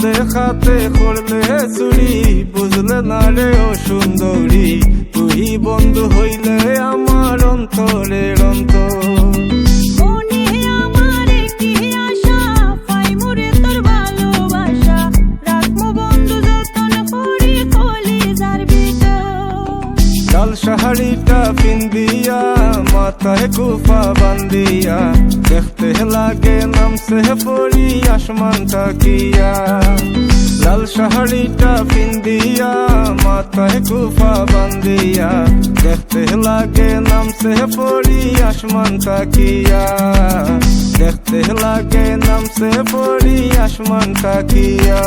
দেখাতে করলে চুরি, বুঝলে না রে ও সুন্দরী, তুই বন্ধু হইলে আমার অন্তরের অন্তর। লাল শাড়িটা পিন্দিয়া মাথায় কুফা বান্দিয়া, দেখতে লাগে নামছে পরি আসমান তাকিয়া। লাল শাড়িটা পিন্দিয়া মাথায় কুফা বান্দিয়া, দেখতে লাগে নামছে পরি আসমান তাকিয়া। দেখতে লাগে নামছে পরি আসমান তাকিয়া।